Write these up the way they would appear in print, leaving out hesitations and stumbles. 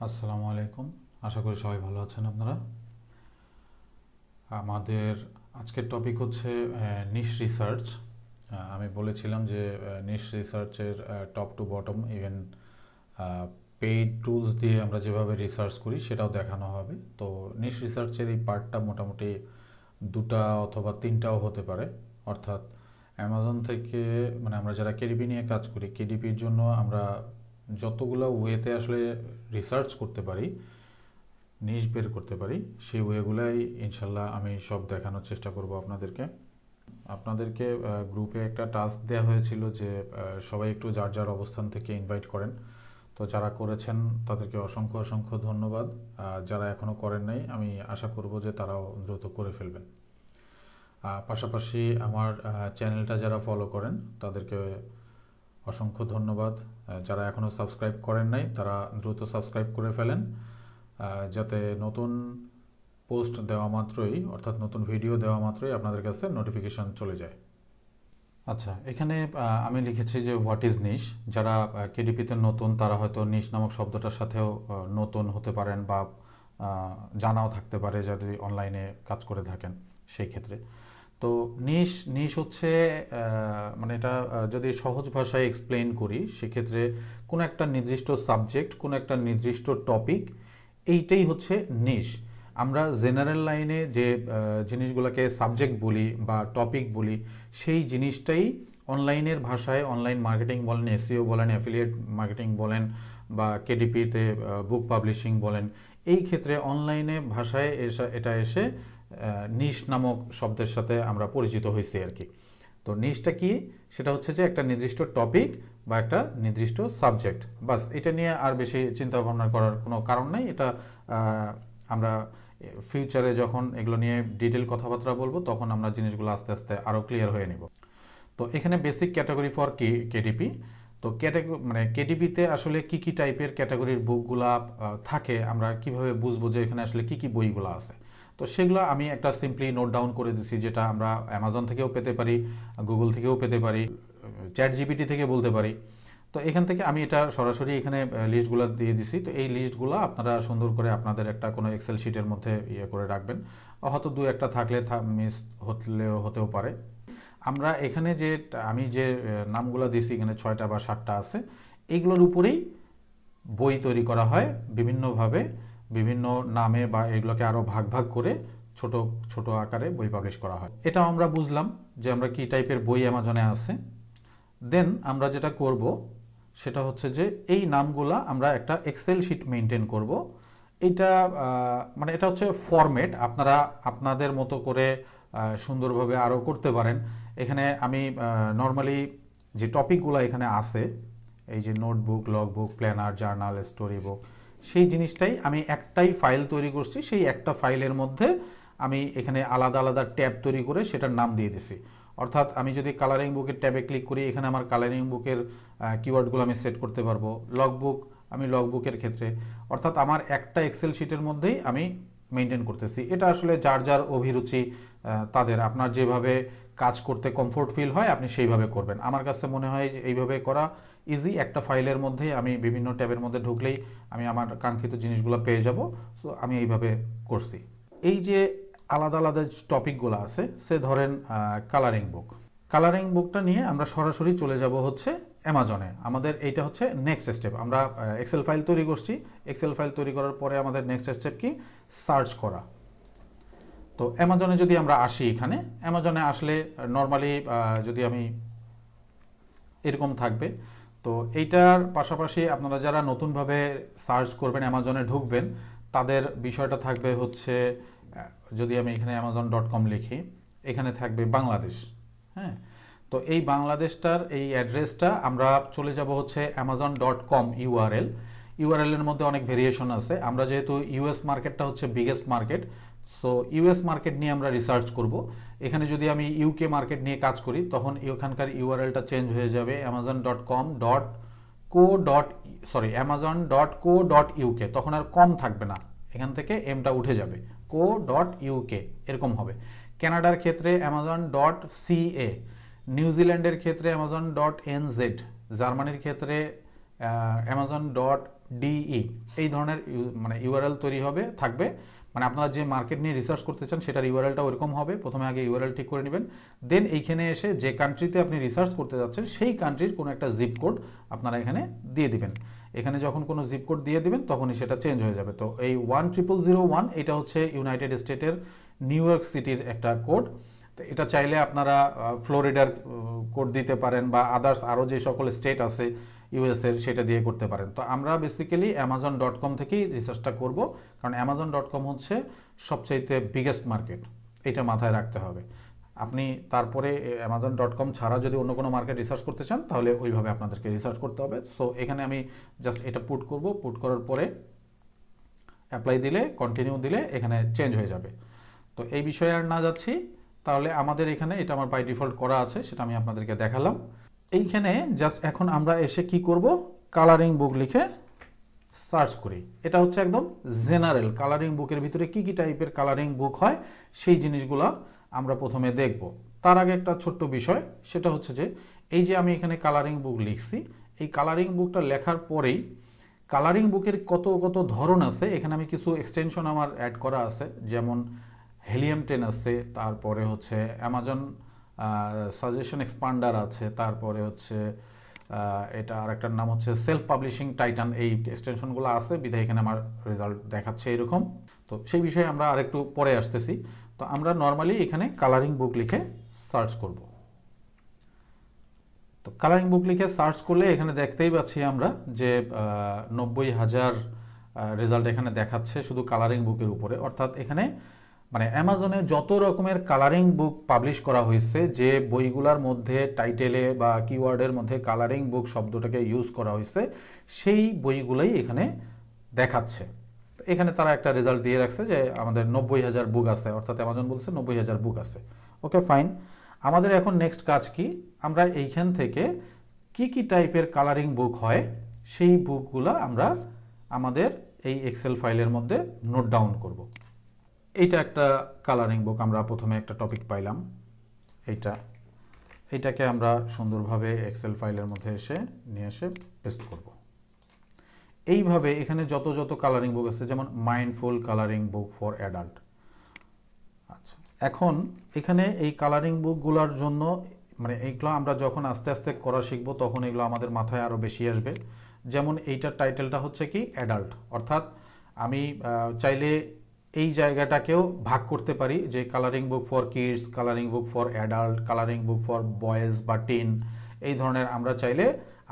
আসসালামু আলাইকুম। আশা করি সবাই ভালো আছেন আপনারা। আমাদের আজকের টপিক হচ্ছে নিশ রিসার্চ। আমি বলেছিলাম যে নিশ রিসার্চের top to bottom even paid tools দিয়ে আমরা যেভাবে রিসার্চ করি সেটাও দেখানো হবে। তো নিশ রিসার্চের এই পার্টটা মোটামুটি দুটা অথবা তিনটাও হতে পারে। অর্থাৎ অ্যামাজন থেকে মানে আমরা যারা কেডিপি নিয়ে কাজ করি, কেডিপির জন্য আমরা যতগুলো ওয়েতে আসলে রিসার্চ করতে পারি, নিশ বের করতে পারি, সেই ওয়েগুলাই ইনশাল্লাহ আমি সব দেখানোর চেষ্টা করব আপনাদেরকে গ্রুপে একটা টাস্ক দেওয়া হয়েছিল যে সবাই একটু যার যার অবস্থান থেকে ইনভাইট করেন। তো যারা করেছেন তাদেরকে অসংখ্য অসংখ্য ধন্যবাদ। যারা এখনও করেন নাই আমি আশা করব যে তারাও দ্রুত করে ফেলবেন। পাশাপাশি আমার চ্যানেলটা যারা ফলো করেন তাদেরকে অসংখ্য ধন্যবাদ। যারা এখনও সাবস্ক্রাইব করেন নাই তারা দ্রুত সাবস্ক্রাইব করে ফেলেন, যাতে নতুন পোস্ট দেওয়া মাত্রই অর্থাৎ নতুন ভিডিও দেওয়া মাত্রই আপনাদের কাছে নোটিফিকেশন চলে যায়। আচ্ছা, এখানে আমি লিখেছি যে হোয়াট ইজ নিশ। যারা কেডিপিতে নতুন তারা হয়তো নিশ নামক শব্দটার সাথেও নতুন হতে পারেন বা জানাও থাকতে পারে যদি অনলাইনে কাজ করে থাকেন সেই ক্ষেত্রে। তো নিশ হচ্ছে মানে এটা যদি সহজ ভাষায় এক্সপ্লেইন করি সেক্ষেত্রে কোনো একটা নির্দিষ্ট সাবজেক্ট, কোনো একটা নির্দিষ্ট টপিক, এইটাই হচ্ছে নিশ। আমরা জেনারেল লাইনে যে জিনিসগুলোকে সাবজেক্ট বলি বা টপিক বলি সেই জিনিসটাই অনলাইনের ভাষায়, অনলাইন মার্কেটিং বলেন, এসইও বলেন, অ্যাফিলিয়েট মার্কেটিং বলেন বা কেডিপিতে বুক পাবলিশিং বলেন, এই ক্ষেত্রে অনলাইনে ভাষায় এটা এসে নিশ নামক শব্দের সাথে আমরা পরিচিত হয়েছি আর কি। তো নিশটা কি? সেটা হচ্ছে যে একটা নির্দিষ্ট টপিক বা একটা নির্দিষ্ট সাবজেক্ট, বাস। এটা নিয়ে আর বেশি চিন্তা ভাবনা করার কোনো কারণ নাই। এটা আমরা ফিউচারে যখন এগুলো নিয়ে ডিটেল কথাবার্তা বলবো তখন আমরা জিনিসগুলো আস্তে আস্তে আরও ক্লিয়ার হয়ে নিব। তো এখানে বেসিক ক্যাটাগরি ফর কেডিপি। তো মানে কেডিপিতে আসলে কি কি টাইপের ক্যাটাগরির বুকগুলা থাকে, আমরা কিভাবে বুঝবো যে এখানে আসলে কি কি বইগুলো আছে। তো সেগুলো আমি একটা সিম্পলি নোট ডাউন করে দিছি, যেটা আমরা অ্যামাজন থেকেও পেতে পারি, গুগল থেকেও পেতে পারি, চ্যাট জিপিটি থেকে বলতে পারি। তো এখান থেকে আমি এটা সরাসরি এখানে লিস্টগুলো দিয়ে দিছি। তো এই লিস্টগুলো আপনারা সুন্দর করে আপনাদের একটা কোনো এক্সেল শিটের মধ্যে করে রাখবেন। হয়তো দু একটা থাকলে মিস হতেও পারে। আমরা এখানে আমি যে নামগুলো দিছি, এখানে 6টা বা 7টা আছে, এইগুলোর উপরেই বই তৈরি করা হয় বিভিন্নভাবে, বিভিন্ন নামে, বা এগুলোকে আরও ভাগ ভাগ করে ছোট ছোট আকারে বই পাবলিশ করা হয়। এটাও আমরা বুঝলাম যে আমরা কি টাইপের বই অ্যামাজনে আছে। দেন আমরা যেটা করব সেটা হচ্ছে যে এই নামগুলা আমরা একটা এক্সেল শিট মেনটেন করব। এটা মানে এটা হচ্ছে ফরম্যাট, আপনারা আপনাদের মতো করে সুন্দরভাবে আরও করতে পারেন। এখানে আমি নর্মালি যে টপিকগুলো এখানে আছে, এই যে notebook, logbook, planner, journal, story book, সেই জিনিসটাই আমি একটাই ফাইল তৈরি করছি। সেই একটা ফাইলের মধ্যে আমি এখানে আলাদা আলাদা ট্যাব তৈরি করে সেটার নাম দিয়ে দিছি। অর্থাৎ আমি যদি কালারিং বুকের ট্যাবে ক্লিক করি, এখানে আমার কালারিং বুকের কিওয়ার্ডগুলো আমি সেট করতে পারবো। লগবুক, আমি লগবুকের ক্ষেত্রে, অর্থাৎ আমার একটা এক্সেল শিটের মধ্যেই আমি মেনটেন করতেছি। এটা আসলে যার যার অভিরুচি, তাদের আপনার যেভাবে কাজ করতে কমফোর্ট ফিল হয় আপনি সেইভাবে করবেন। আমার কাছে মনে হয় যে এইভাবে করা ইজি। একটা ফাইলের মধ্যেই আমি বিভিন্ন ট্যাবের মধ্যে ঢুকলেই আমি আমার কাঙ্ক্ষিত জিনিসগুলো পেয়ে যাব। সো আমি এইভাবে করছি। এই যে আলাদা আলাদা টপিকগুলো আছে, সে ধরেন কালারিং বুকটা নিয়ে আমরা সরাসরি চলে যাব হচ্ছে অ্যামাজনে। আমাদের এইটা হচ্ছে নেক্সট স্টেপ। আমরা এক্সেল ফাইল তৈরি করছি। এক্সেল ফাইল তৈরি করার পরে আমাদের নেক্সট স্টেপ কি? সার্চ করা। তো অ্যামাজনে যদি আমরা আসি, এখানে অ্যামাজনে আসলে নর্মালি যদি আমি এরকম থাকবে। তো এইটার পাশাপাশি আপনারা যারা নতুনভাবে সার্চ করবেন, অ্যামাজনে ঢুকবেন, তাদের বিষয়টা থাকবে হচ্ছে, যদি আমি এখানে amazon.com লিখি, এখানে থাকবে বাংলাদেশ। হ্যাঁ, তো এই বাংলাদেশটার এই অ্যাড্রেসটা আমরা চলে যাব হচ্ছে amazon.com ইউআরএলের মধ্যে অনেক ভেরিয়েশন আছে। আমরা যেহেতু ইউএস মার্কেটটা হচ্ছে biggest market, so US market নিয়ে আমরা রিসার্চ করব। এখানে যদি আমি ইউকে মার্কেট নিয়ে কাজ করি তখন এখানকার ইউআরএলটা চেঞ্জ হয়ে যাবে amazon.co.uk। তখন আর কম থাকবে না, এখান থেকে এমটা উঠে যাবে, co.uk এরকম হবে। কানাডার ক্ষেত্রে amazon.ca, নিউজিল্যান্ডের ক্ষেত্রে amazon.nz, জার্মানির ক্ষেত্রে amazon.de, ডিই এই ধরনের মানে ইউআরএল তৈরি হবে থাকবে। মানে আপনারা যে মার্কেট নিয়ে রিসার্চ করতে চান সেটার ইউআরএলটা ওইরকম হবে। প্রথমে আগে ইউআরএল ঠিক করে নেবেন, দেন এইখানে এসে যে কান্ট্রিতে আপনি রিসার্চ করতে যাচ্ছেন সেই কান্ট্রির কোনো একটা জিপ কোড আপনারা এখানে দিয়ে দিবেন। এখানে যখন কোনো জিপ কোড দিয়ে দিবেন তখনই সেটা চেঞ্জ হয়ে যাবে। তো এই 10001 এটা হচ্ছে ইউনাইটেড স্টেটের নিউ ইয়র্ক সিটির একটা কোড। তো এটা চাইলে আপনারা ফ্লোরিডার কোড দিতে পারেন বা আদার্স আরও যে সকল স্টেট আছে ইউএসের সেটা দিয়ে করতে পারেন। তো আমরা বেসিক্যালি amazon.com থেকেই রিসার্চটা করব, কারণ amazon.com হচ্ছে সবচাইতে বিগেস্ট মার্কেট, এটা মাথায় রাখতে হবে। আপনি তারপরে amazon.com ছাড়া যদি অন্য কোনো মার্কেট রিসার্চ করতে চান তাহলে ওইভাবে আপনাদেরকে রিসার্চ করতে হবে। সো এখানে আমি জাস্ট এটা পুট করব, পুট করার পরে অ্যাপ্লাই দিলে, কন্টিনিউ দিলে এখানে চেঞ্জ হয়ে যাবে। তো এই বিষয়ে আর না যাচ্ছি, তাহলে আমাদের এখানে এটা আমার বাই ডিফল্ট করা আছে, সেটা আমি আপনাদেরকে দেখালাম। এইখানে জাস্ট এখন আমরা এসে কি করব, কালারিং বুক লিখে সার্চ করি। এটা হচ্ছে একদম জেনারেল কালারিং বুকের ভিতরে কি কি টাইপের কালারিং বুক হয় সেই জিনিসগুলো আমরা প্রথমে দেখব। তার আগে একটা ছোট্ট বিষয়, সেটা হচ্ছে যে এই যে আমি এখানে কালারিং বুক লিখছি, এই কালারিং বুকটা লেখার পরেই কালারিং বুকের কত কত ধরন আছে এখানে আমি কিছু এক্সটেনশন আমার অ্যাড করা আছে, যেমন হেলিয়াম 10 আছে, তারপরে হচ্ছে অ্যামাজন সাজেশন এক্সপান্ডার আছে, তারপরে হচ্ছে এটা আর একটার নাম হচ্ছে সেলফ পাবলিশিং টাইটান। এই এক্সটেনশনগুলো আছে বিধায় এখানে আমার রেজাল্ট দেখাচ্ছে এরকম। তো সেই বিষয়ে আমরা আরেকটু পরে আসতেছি। তো আমরা নর্মালি এখানে কালারিং বুক লিখে সার্চ করব। তো কালারিং বুক লিখে সার্চ করলে এখানে দেখতেই পাচ্ছি আমরা যে 90,000 রেজাল্ট এখানে দেখাচ্ছে শুধু কালারিং বুকের উপরে। অর্থাৎ এখানে মানে অ্যামাজনে যত রকমের কালারিং বুক পাবলিশ করা হয়েছে, যে বইগুলোর মধ্যে টাইটেলে বা কিওয়ার্ডের মধ্যে কালারিং বুক শব্দটাকে ইউজ করা হয়েছে সেই বইগুলোই এখানে দেখাচ্ছে। এখানে তারা একটা রেজাল্ট দিয়ে রাখছে যে আমাদের 90,000 বুক আছে, অর্থাৎ অ্যামাজন বলছে 90,000 বুক আছে। ওকে ফাইন, আমাদের এখন নেক্সট কাজ কি, আমরা এইখান থেকে কি কি টাইপের কালারিং বুক হয় সেই বুকগুলো আমরা আমাদের এই এক্সেল ফাইলের মধ্যে নোট ডাউন করব। এইটা একটা কালারিং বুক, আমরা প্রথমে একটা টপিক পাইলাম, এইটাকে আমরা সুন্দরভাবে এক্সেল ফাইলের মধ্যে নিয়ে এসে পেস্ট করব। এইভাবে এখানে যত যত কালারিং বুক আছে, যেমন mindful colouring book for adult. আচ্ছা, এখন এখানে এই কালারিং বুকগুলোর জন্য মানে এইগুলো আমরা যখন আস্তে আস্তে করা শিখবো তখন এগুলো আমাদের মাথায় আরও বেশি আসবে। যেমন এইটার টাইটেলটা হচ্ছে কি অ্যাডাল্ট, অর্থাৎ আমি চাইলে এই জায়গাটাকেও ভাগ করতে পারি যে colouring book for kids, colouring book for adult, colouring book for boys বা টিন, এই ধরনের আমরা চাইলে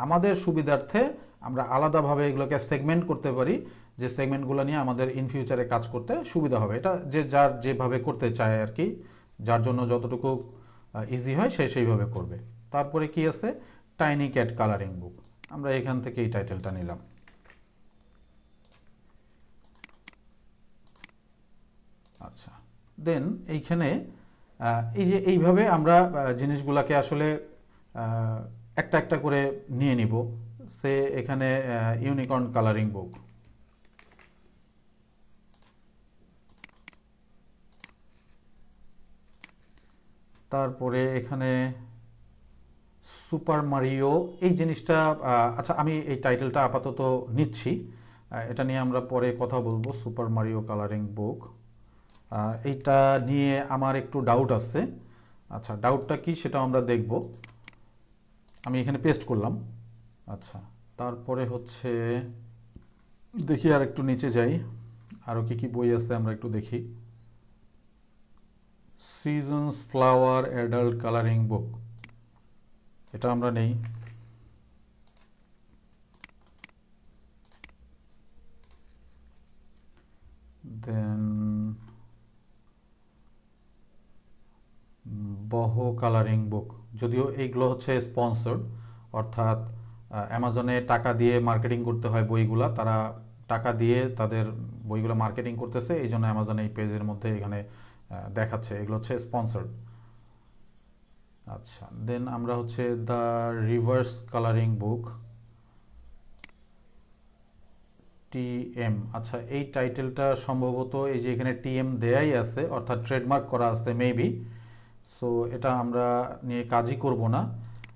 আমাদের সুবিধার্থে আমরা আলাদাভাবে এগুলোকে সেগমেন্ট করতে পারি, যে সেগমেন্টগুলো নিয়ে আমাদের ইন ফিউচারে কাজ করতে সুবিধা হবে। এটা যে যার যেভাবে করতে চায় আর কি, যার জন্য যতটুকু ইজি হয় সে সেইভাবে করবে। তারপরে কি আছে, টাইনি ক্যাট কালারিং বুক, আমরা এখান থেকে এই টাইটেলটা নিলাম। আচ্ছা, দেন এইখানে এই যে এইভাবে আমরা জিনিসগুলোকে আসলে একটা একটা করে নিয়ে নিব। সে এখানে ইউনিকর্ন কালারিং বুক, তারপরে এখানে সুপার মারিও, এই জিনিসটা আচ্ছা আমি এই টাইটেলটা আপাতত নিচ্ছি, এটা নিয়ে আমরা পরে কথা বলবো। সুপার মারিও কালারিং বুক, এইটা নিয়ে আমার একটু ডাউট আছে। আচ্ছা, ডাউটটা কি সেটা আমরা দেখব। আমি এখানে পেস্ট করলাম। আচ্ছা, তারপরে হচ্ছে দেখি আর একটু নিচে যাই, আরও কি কি বই আছে আমরা একটু দেখি। সিজনস ফ্লাওয়ার অ্যাডাল্ট কালারিং বুক, এটা আমরা নেই। দেন বহ কালারিং বুক, যদিও এইগুলো হচ্ছে স্পন্সর্ড, অর্থাৎ অ্যামাজনে টাকা দিয়ে মার্কেটিং করতে হয় বইগুলা, তারা টাকা দিয়ে তাদের বইগুলো মার্কেটিং করতেছে, এই জন্য অ্যামাজন এই পেজের মধ্যে এখানে দেখাচ্ছে এগুলো হচ্ছে স্পন্সর্ড। আচ্ছা, দেন আমরা হচ্ছে the reverse colouring book TM. আচ্ছা, এই টাইটেলটা সম্ভবত এই যে এখানে টিএম দেয়াই আছে, অর্থাৎ ট্রেডমার্ক করা আছে মেবি। সো এটা আমরা নিয়ে কাজই করব না।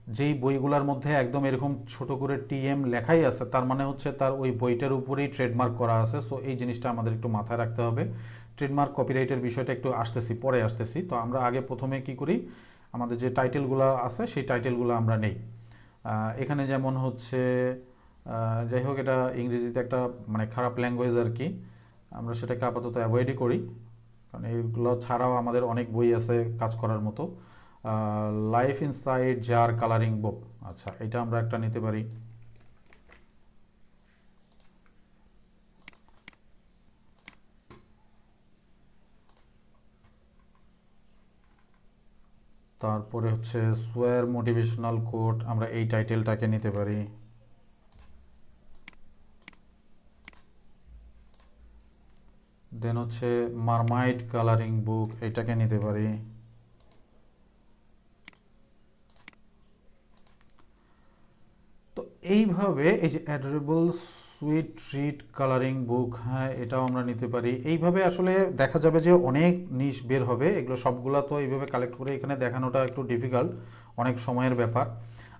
যেই বইগুলোর মধ্যে একদম এরকম ছোট করে টিএম লেখাই আছে, তার মানে হচ্ছে তার ওই বইটার উপরেই ট্রেডমার্ক করা আছে। সো এই জিনিসটা আমাদের একটু মাথায় রাখতে হবে। ট্রেডমার্ক কপিরাইটের বিষয়টা একটু পরে আসতেছি। তো আমরা আগে প্রথমে কি করি, আমাদের যে টাইটেলগুলো আছে সেই টাইটেলগুলো আমরা নেই। এখানে যেমন হচ্ছে যাই হোক, এটা ইংরেজিতে একটা মানে খারাপ ল্যাঙ্গুয়েজ আর কি, আমরা সেটাকে আপাতত অ্যাভয়েডই করি, কারণ এইগুলো ছাড়াও আমাদের অনেক বই আছে কাজ করার মতো। Life inside jar colouring book, আচ্ছা এটা আমরা একটা নিতে পারি। তারপরে হচ্ছে সোয়ার মোটিভেশনাল কোট, আমরা এই টাইটেলটাকে নিতে পারি। দেন হচ্ছে মারমাইড কালারিং বুক, এটাকে নিতে পারি। তো এইভাবে এই যে অ্যাডোরেবল সুইট ট্রিট কালারিং বুক, হ্যাঁ এটাও আমরা নিতে পারি। এইভাবে আসলে দেখা যাবে যে অনেক নিশ বের হবে। এগুলো সবগুলো তো এইভাবে কালেক্ট করে এখানে দেখানোটা একটু ডিফিকাল্ট, অনেক সময়ের ব্যাপার।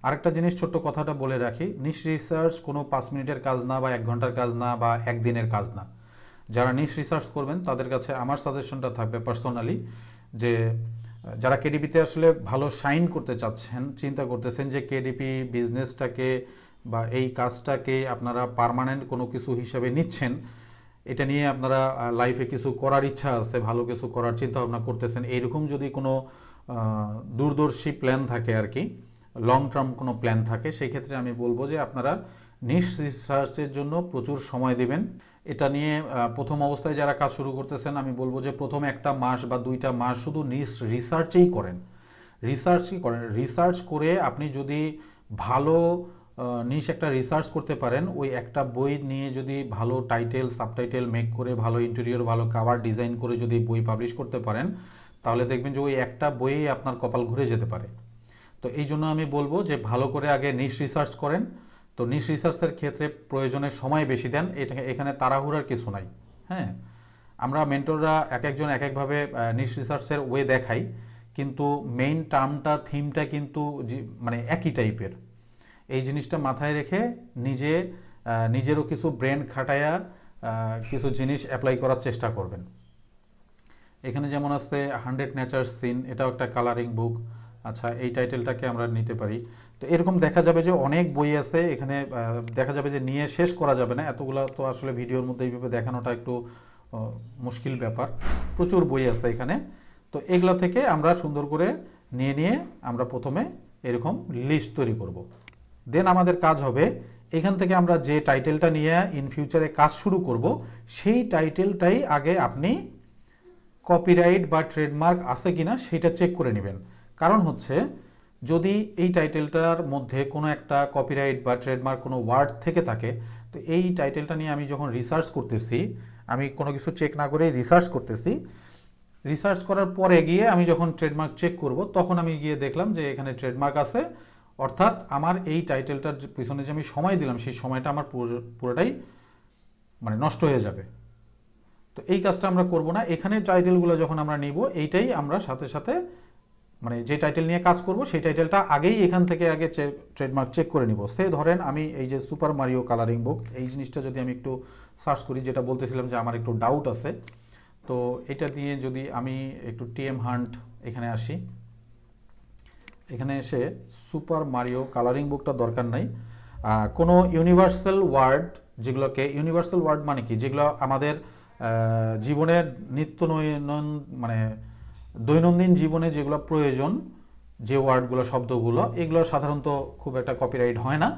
আরেকটা জিনিস ছোট্ট কথাটা বলে রাখি, নিশ রিসার্চ কোনো 5 মিনিটের কাজ না, বা 1 ঘন্টার কাজ না, বা একদিনের কাজ না। যারা নিশ রিসার্চ করবেন তাদের কাছে আমার সাজেশনটা থাকবে পার্সোনালি, যে যারা কেডিপিতে আসলে ভালো শাইন করতে চাচ্ছেন, চিন্তা করতেছেন যে কেডিপি বিজনেসটাকে বা এই কাজটাকে আপনারা পার্মানেন্ট কোনো কিছু হিসাবে নিচ্ছেন, এটা নিয়ে আপনারা লাইফে কিছু করার ইচ্ছা আছে, ভালো কিছু করার চিন্তা ভাবনা করতেছেন, এইরকম যদি কোনো দূরদর্শী প্ল্যান থাকে আর কি, লং টার্ম কোনো প্ল্যান থাকে, সেই ক্ষেত্রে আমি বলবো যে আপনারা নিশ রিসার্চের জন্য প্রচুর সময় দিবেন। এটা নিয়ে প্রথম অবস্থায় যারা কাজ শুরু করতেছেন, আমি বলবো যে প্রথম 1টা মাস বা 2টা মাস শুধু নিশ রিসার্চেই করেন, রিসার্চ করে আপনি যদি ভালো নিশ একটা রিসার্চ করতে পারেন, ওই একটা বই নিয়ে যদি ভালো টাইটেল সাবটাইটেল মেক করে, ভালো ইন্টেরিয়র, ভালো কাভার ডিজাইন করে যদি বই পাবলিশ করতে পারেন, তাহলে দেখবেন যে ওই একটা বইয়ে আপনার কপাল ঘুরে যেতে পারে। তো এই জন্য আমি বলবো যে ভালো করে আগে নিশ রিসার্চ করেন। তো নিশ রিসার্চের ক্ষেত্রে প্রয়োজনে সময় বেশি দেন, এখানে তাড়াহুড়ার কিছু নাই। হ্যাঁ, আমরা মেন্টররা এক একজন এক একভাবে নিশ রিসার্চের ওয়ে দেখাই, কিন্তু মেইন টার্মটা, থিমটা কিন্তু মানে একই টাইপের। এই জিনিসটা মাথায় রেখে নিজেরও কিছু ব্রেন খাটায়া কিছু জিনিস অ্যাপ্লাই করার চেষ্টা করবেন। এখানে যেমন আছে 100 নেচার সিন, এটাও একটা কালারিং বুক। আচ্ছা এই টাইটেলটাকে আমরা নিতে পারি। তো এরকম দেখা যাবে যে অনেক বই আছে এখানে, দেখা যাবে যে নিয়ে শেষ করা যাবে না, এতগুলো তো আসলে ভিডিওর মধ্যে এইভাবে দেখানোটা একটু মুশকিল ব্যাপার, প্রচুর বই আছে এখানে। তো এগুলো থেকে আমরা সুন্দর করে নিয়ে আমরা প্রথমে এরকম লিস্ট তৈরি করব। দেন আমাদের কাজ হবে এখান থেকে আমরা যে টাইটেলটা নিয়ে ইন ফিউচারে কাজ শুরু করব, সেই টাইটেলটাই আগে আপনি কপিরাইট বা ট্রেডমার্ক আছে কিনা সেটা চেক করে নেবেন। কারণ হচ্ছে যদি এই টাইটেলটার মধ্যে কোনো একটা কপিরাইট বা ট্রেডমার্ক কোনো ওয়ার্ড থেকে থাকে, তো এই টাইটেলটা নিয়ে আমি যখন রিসার্চ করতেছি, আমি কোনো কিছু চেক না করে রিসার্চ করতেছি, রিসার্চ করার পরে গিয়ে আমি যখন ট্রেডমার্ক চেক করব, তখন আমি গিয়ে দেখলাম যে এখানে ট্রেডমার্ক আছে, অর্থাৎ আমার এই টাইটেলটার পিছনে যে আমি সময় দিলাম, সেই সময়টা আমার পুরোটাই মানে নষ্ট হয়ে যাবে। তো এই কাজটা আমরা করব না। এখানে টাইটেলগুলো যখন আমরা নিব, এইটাই আমরা সাথে সাথে মানে যে টাইটেল নিয়ে কাজ করব সেই টাইটেলটা আগেই এখান থেকে আগে ট্রেডমার্ক চেক করে নিব। সে ধরেন আমি এই যে সুপার মারিও কালারিং বুক, এই জিনিসটা যদি আমি একটু সার্চ করি, যেটা বলতেছিলাম যে আমার একটু ডাউট আছে, তো এটা দিয়ে যদি আমি একটু টিএম হান্ট এখানে আসি, এখানে এসে সুপার মারিও কালারিং বুকটা দরকার নাই, কোনো ইউনিভার্সাল ওয়ার্ড, যেগুলোকে ইউনিভার্সাল ওয়ার্ড মানে কি, যেগুলো আমাদের জীবনের নিত্য মানে দৈনন্দিন জীবনে যেগুলো প্রয়োজন, যে ওয়ার্ডগুলো, শব্দগুলো, এগুলো সাধারণত খুব একটা কপিরাইট হয় না।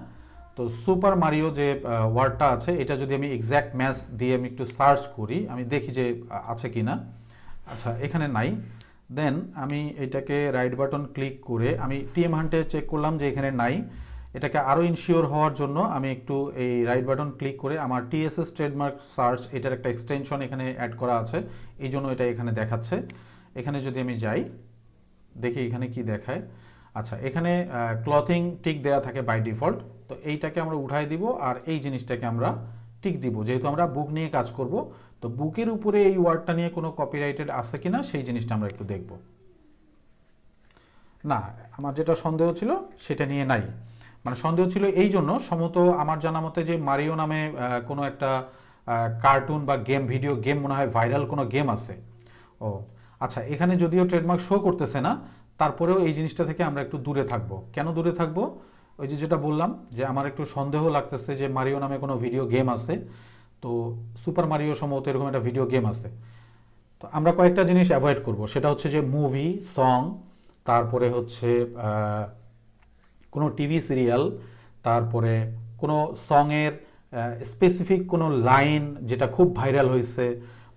তো সুপার মারিও যে ওয়ার্ডটা আছে, এটা যদি আমি এক্স্যাক্ট ম্যাচ দিয়ে আমি একটু সার্চ করি, আমি দেখি যে আছে কি না। আচ্ছা এখানে নাই। দেন আমি এটাকে রাইট বাটন ক্লিক করে আমি টিএম হান্টে চেক করলাম যে এখানে নাই। এটাকে আরও ইনশিওর হওয়ার জন্য আমি একটু এই রাইট বাটন ক্লিক করে আমার টিএসএস ট্রেডমার্ক সার্চ, এটার একটা এক্সটেনশন এখানে অ্যাড করা আছে, এই জন্য এটা এখানে দেখাচ্ছে। এখানে যদি আমি যাই, দেখি এখানে কি দেখায়। আচ্ছা এখানে ক্লথিং টিক দেয়া থাকে বাই ডিফল্ট, তো এইটাকে আমরা উঠাই দিব, আর এই জিনিসটাকে আমরা টিক দিব, যেহেতু আমরা বুক নিয়ে কাজ করব। তো বুকের উপরে এই ওয়ার্ডটা নিয়ে কোনো কপিরাইটেড আছে কিনা সেই জিনিসটা আমরা একটু দেখব। না, আমার যেটা সন্দেহ ছিল সেটা নিয়ে নাই। মানে সন্দেহ ছিল এই জন্য, সম্ভবত আমার জানা মতে যে মারিও নামে কোনো একটা কার্টুন বা গেম, ভিডিও গেম মনে হয় ভাইরাল কোনো গেম আছে। ও আচ্ছা, এখানে যদিও ট্রেডমার্ক শো করতেছে না, তারপরেও এই জিনিসটা থেকে আমরা একটু দূরে থাকবো। কেন দূরে থাকবো? ওই যে যেটা বললাম যে আমার একটু সন্দেহ লাগতেছে যে মারিও নামে কোনো ভিডিও গেম আছে, তো সুপার মারিও সম্ভবত এরকম একটা ভিডিও গেম আছে। তো আমরা কয়েকটা জিনিস অ্যাভয়েড করব, সেটা হচ্ছে যে মুভি, সং, তারপরে হচ্ছে কোনো টিভি সিরিয়াল, তারপরে কোনো সঙের স্পেসিফিক কোনো লাইন যেটা খুব ভাইরাল হয়েছে,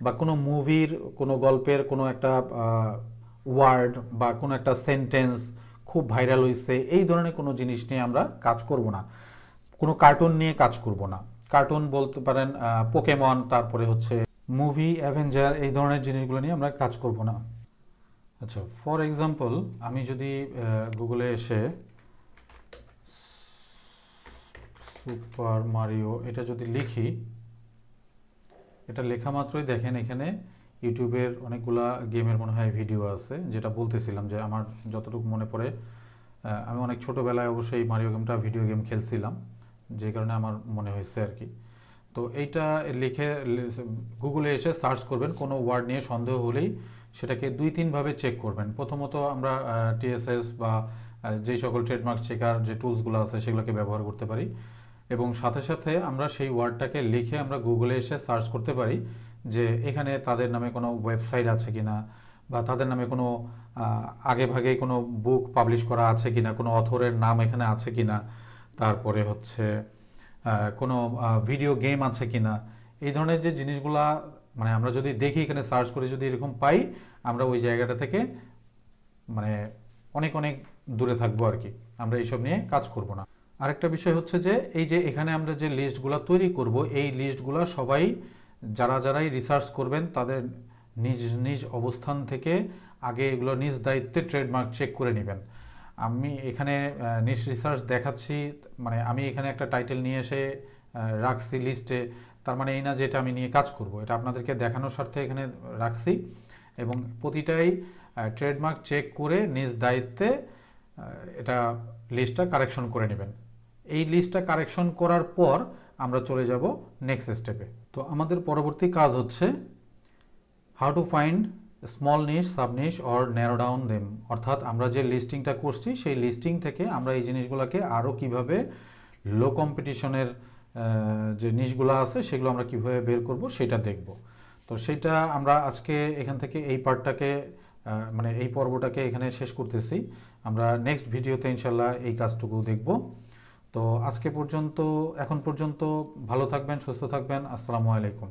বা কোনো মুভির কোনো গল্পের কোনো একটা ওয়ার্ড বা কোনো একটা সেন্টেন্স খুব ভাইরাল হয়েছে, এই ধরনের কোনো জিনিস নিয়ে আমরা কাজ করব না। কোনো কার্টুন নিয়ে কাজ করব না। কার্টুন বলতে পারেন পোকেমন, তারপরে হচ্ছে মুভি, অ্যাভেঞ্জার, এই ধরনের জিনিসগুলো নিয়ে আমরা কাজ করব না। আচ্ছা, ফর এক্সাম্পল আমি যদি গুগলে এসে সুপার মারিও এটা যদি লিখি, এটা লেখা মাত্রই দেখেন এখানে ইউটিউবের অনেকগুলা গেমের মনে হয় ভিডিও আছে। যেটা বলতেছিলাম যে আমার যতটুকু মনে পড়ে, আমি অনেক ছোটোবেলায় অবশ্যই মারিও গেমটা ভিডিও গেম খেলছিলাম, যে কারণে আমার মনে হয়েছে আর কি। তো এইটা লিখে গুগলে এসে সার্চ করবেন, কোনো ওয়ার্ড নিয়ে সন্দেহ হলেই সেটাকে 2-3 ভাবে চেক করবেন। প্রথমত আমরা টিএসএস বা যেই সকল ট্রেডমার্ক চেকার যে টুলসগুলো আছে সেগুলোকে ব্যবহার করতে পারি, এবং সাথে সাথে আমরা সেই ওয়ার্ডটাকে লিখে আমরা গুগলে এসে সার্চ করতে পারি যে এখানে তাদের নামে কোনো ওয়েবসাইট আছে কিনা, বা তাদের নামে কোনো আগে ভাগে কোনো বুক পাবলিশ করা আছে কিনা, কোনো অথরের নাম এখানে আছে কিনা, তারপরে হচ্ছে কোনো ভিডিও গেম আছে কিনা। এই ধরনের যে জিনিসগুলা মানে আমরা যদি দেখি, এখানে সার্চ করে যদি এরকম পাই, আমরা ওই জায়গাটা থেকে মানে অনেক অনেক দূরে থাকবো আর কি, আমরা এইসব নিয়ে কাজ করব না। আরেকটা বিষয় হচ্ছে যে এই যে এখানে আমরা যে লিস্টগুলো তৈরি করব, এই লিস্টগুলো সবাই যারাই রিসার্চ করবেন তাদের নিজ নিজ অবস্থান থেকে আগে এগুলো নিজ দায়িত্বে ট্রেডমার্ক চেক করে নেবেন। আমি এখানে নিজ রিসার্চ দেখাচ্ছি, মানে আমি এখানে একটা টাইটেল নিয়ে এসে রাখছি লিস্টে, তার মানে এই না যে এটা আমি নিয়ে কাজ করব। এটা আপনাদেরকে দেখানোর স্বার্থে এখানে রাখছি, এবং প্রতিটাই ট্রেডমার্ক চেক করে নিজ দায়িত্বে এটা লিস্টটা কারেকশন করে নেবেন। এই লিস্টটা কারেকশন করার পর আমরা চলে যাব নেক্সট স্টেপে। তো আমাদের পরবর্তী কাজ হচ্ছে how to find small niche, sub niche or narrow down them. অর্থাৎ আমরা যে লিস্টিংটা করছি সেই লিস্টিং থেকে আমরা এই জিনিসগুলোকে আরও কিভাবে লো কম্পিটিশনের যে নিশগুলো আছে সেগুলো আমরা কিভাবে বের করব সেটা দেখব। তো সেটা আমরা আজকে এখান থেকে এই পার্টটাকে মানে এই পর্বটাকে এখানে শেষ করতেছি। আমরা নেক্সট ভিডিওতে ইনশাল্লাহ এই কাজটুকু দেখব। তো আজকে পর্যন্ত, এখন পর্যন্ত ভালো থাকবেন, সুস্থ থাকবেন। আসসালামু আলাইকুম।